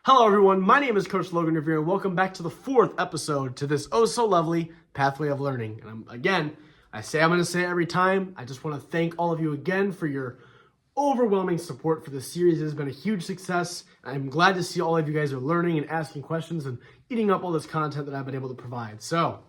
Hello everyone, my name is Coach Logan Revere and welcome back to the fourth episode to this oh so lovely pathway of learning. And I say I'm going to say it every time. I just want to thank all of you again for your overwhelming support for this series. It has been a huge success. I'm glad to see all of you guys are learning and asking questions and eating up all this content that I've been able to provide. So,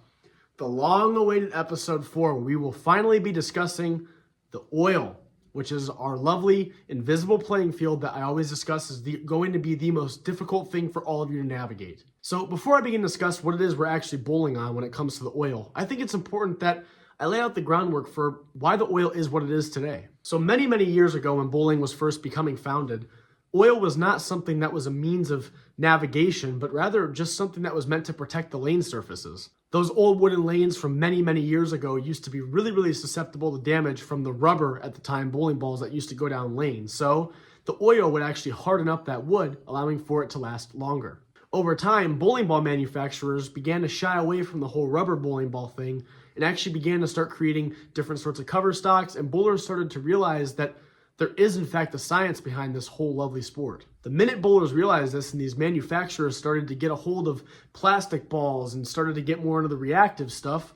the long-awaited episode 4, we will finally be discussing the oil, which is our lovely invisible playing field that I always discuss is going to be the most difficult thing for all of you to navigate. So before I begin to discuss what it is we're actually bowling on when it comes to the oil, I think it's important that I lay out the groundwork for why the oil is what it is today. So many years ago when bowling was first becoming founded, oil was not something that was a means of navigation, but rather just something that was meant to protect the lane surfaces. Those old wooden lanes from many years ago used to be really susceptible to damage from the rubber at the time bowling balls that used to go down lanes. So the oil would actually harden up that wood, allowing for it to last longer. Over time, bowling ball manufacturers began to shy away from the whole rubber bowling ball thing and actually began to start creating different sorts of cover stocks, and bowlers started to realize that there is in fact a science behind this whole lovely sport. The minute bowlers realized this and these manufacturers started to get a hold of plastic balls and started to get more into the reactive stuff,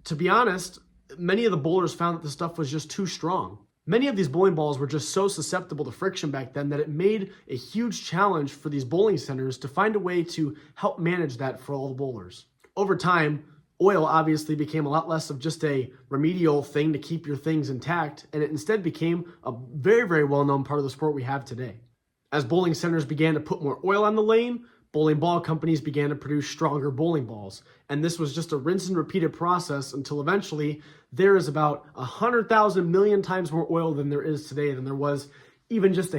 to be honest, many of the bowlers found that the stuff was just too strong. Many of these bowling balls were just so susceptible to friction back then that it made a huge challenge for these bowling centers to find a way to help manage that for all the bowlers. Over time, oil obviously became a lot less of just a remedial thing to keep your things intact, and it instead became a very well-known part of the sport we have today. As bowling centers began to put more oil on the lane, bowling ball companies began to produce stronger bowling balls. And this was just a rinse and repeated process until eventually there is about 100,000 million times more oil than there is today than there was even just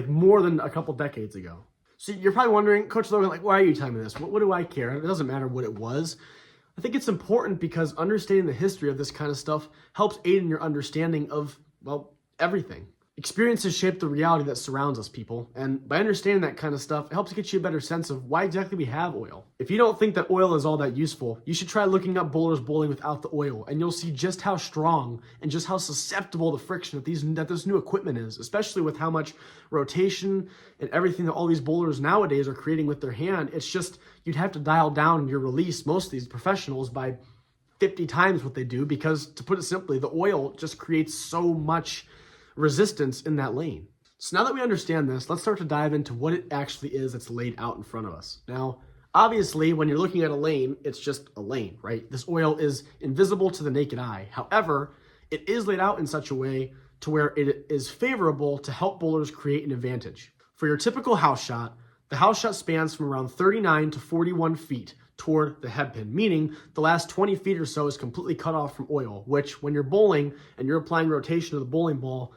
more than a couple decades ago. So you're probably wondering, Coach Logan, why are you telling me this? What do I care? It doesn't matter what it was. I think it's important because understanding the history of this kind of stuff helps aid in your understanding of, everything. Experiences shape the reality that surrounds us, people, and by understanding that kind of stuff, it helps get you a better sense of why exactly we have oil. If you don't think that oil is all that useful, you should try looking up bowlers bowling without the oil, and you'll see just how strong and just how susceptible to friction that this new equipment is, especially with how much rotation and everything that all these bowlers nowadays are creating with their hand. It's just, you'd have to dial down your release, most of these professionals, by 50 times what they do, because to put it simply, the oil just creates so much resistance in that lane. So now that we understand this, let's start to dive into what it actually is that's laid out in front of us. Now, obviously, when you're looking at a lane, it's just a lane, right? This oil is invisible to the naked eye. However, it is laid out in such a way to where it is favorable to help bowlers create an advantage. For your typical house shot, the house shot spans from around 39 to 41 feet toward the head pin, meaning the last 20 feet or so is completely cut off from oil, which when you're bowling and you're applying rotation to the bowling ball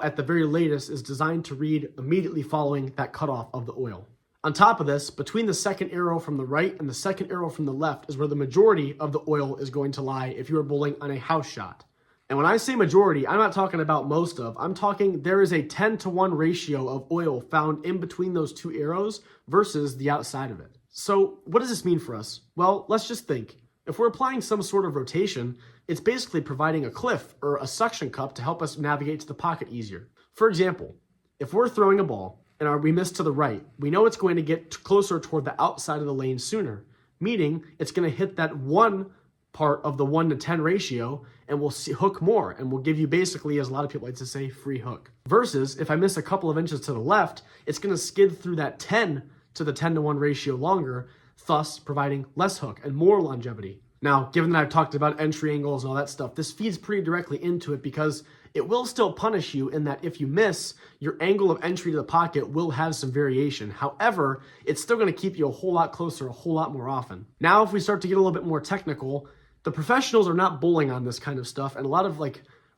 at the very latest is designed to read immediately following that cutoff of the oil. On top of this, between the second arrow from the right and the second arrow from the left is where the majority of the oil is going to lie if you are bowling on a house shot. And when I say majority, I'm not talking about most of. I'm talking there is a 10-to-1 ratio of oil found in between those two arrows versus the outside of it. So what does this mean for us? Well, let's just think. If we're applying some sort of rotation, it's basically providing a cliff or a suction cup to help us navigate to the pocket easier. For example, if we're throwing a ball and we miss to the right, we know it's going to get closer toward the outside of the lane sooner, meaning it's going to hit that one part of the 1-to-10 ratio and we'll hook more, and we'll give you basically, as a lot of people like to say, free hook. Versus if I miss a couple of inches to the left, it's going to skid through that 10 to the 10-to-1 ratio longer, thus providing less hook and more longevity. Now, given that I've talked about entry angles and all that stuff, this feeds pretty directly into it because it will still punish you in that if you miss, your angle of entry to the pocket will have some variation. However, it's still going to keep you a whole lot closer a whole lot more often. Now, if we start to get a little bit more technical, the professionals are not bowling on this kind of stuff, and a lot of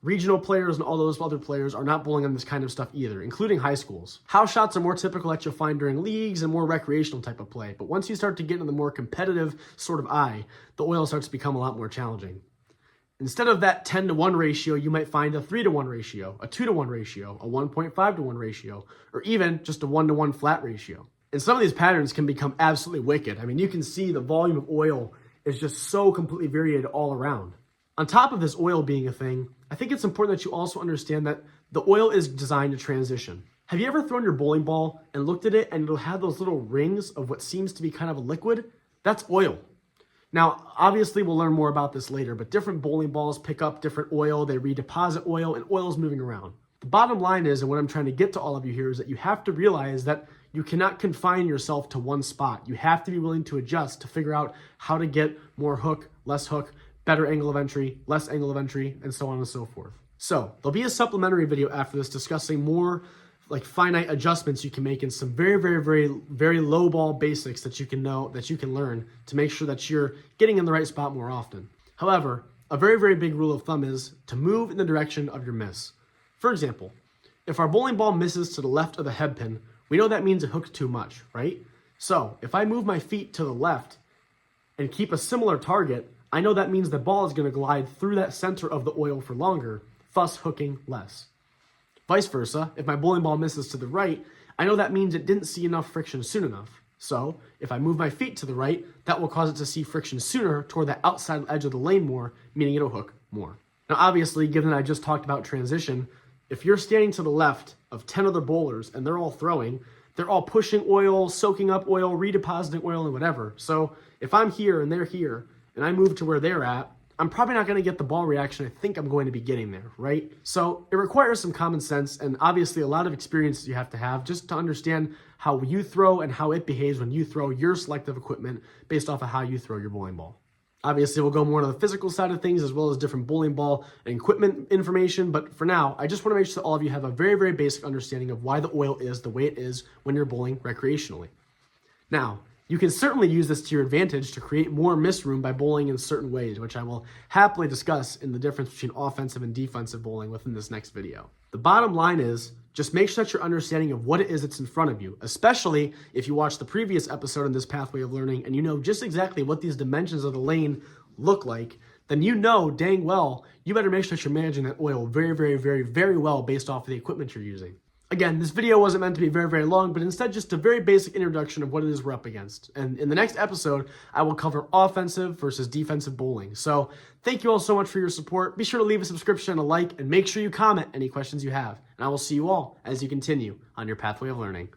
regional players and all those other players are not bowling on this kind of stuff either, including high schools. House shots are more typical that you'll find during leagues and more recreational type of play, but once you start to get into the more competitive sort of eye, the oil starts to become a lot more challenging. Instead of that 10-to-1 ratio, you might find a 3-to-1 ratio, a 2-to-1 ratio, a 1.5-to-1 ratio, or even just a 1-to-1 flat ratio. And some of these patterns can become absolutely wicked. I mean, you can see the volume of oil is just so completely varied all around. On top of this oil being a thing, I think it's important that you also understand that the oil is designed to transition. Have you ever thrown your bowling ball and looked at it and it'll have those little rings of what seems to be kind of a liquid? That's oil. Now, obviously, we'll learn more about this later, but different bowling balls pick up different oil, they redeposit oil, and oil is moving around. The bottom line is, and what I'm trying to get to all of you here, is that you have to realize that you cannot confine yourself to one spot. You have to be willing to adjust to figure out how to get more hook, less hook, better angle of entry, less angle of entry, and so on and so forth. So there'll be a supplementary video after this discussing more like finite adjustments you can make in some very low ball basics that you can know, that you can learn to make sure that you're getting in the right spot more often. However, a very big rule of thumb is to move in the direction of your miss. For example, if our bowling ball misses to the left of the head pin, we know that means it hooked too much, right? So if I move my feet to the left and keep a similar target, I know that means the ball is going to glide through that center of the oil for longer, thus hooking less. Vice versa, if my bowling ball misses to the right, I know that means it didn't see enough friction soon enough. So if I move my feet to the right, that will cause it to see friction sooner toward the outside edge of the lane more, meaning it'll hook more. Now obviously, given that I just talked about transition, if you're standing to the left of 10 other bowlers and they're all throwing, they're all pushing oil, soaking up oil, redepositing oil, and whatever. So if I'm here and they're here, and I move to where they're at, I'm probably not going to get the ball reaction I think I'm going to be getting there, right? So it requires some common sense and obviously a lot of experience you have to have just to understand how you throw and how it behaves when you throw your selective equipment based off of how you throw your bowling ball. Obviously, we'll go more on the physical side of things as well as different bowling ball and equipment information, but for now, I just want to make sure that all of you have a very basic understanding of why the oil is the way it is when you're bowling recreationally. Now, you can certainly use this to your advantage to create more miss room by bowling in certain ways, which I will happily discuss in the difference between offensive and defensive bowling within this next video. The bottom line is, just make sure that your understanding of what it is that's in front of you, especially if you watched the previous episode in this pathway of learning and you know just exactly what these dimensions of the lane look like, then you know dang well you better make sure that you're managing that oil very well based off of the equipment you're using. Again, this video wasn't meant to be very long, but instead just a very basic introduction of what it is we're up against. And in the next episode, I will cover offensive versus defensive bowling. So thank you all so much for your support. Be sure to leave a subscription, a like, and make sure you comment any questions you have. And I will see you all as you continue on your pathway of learning.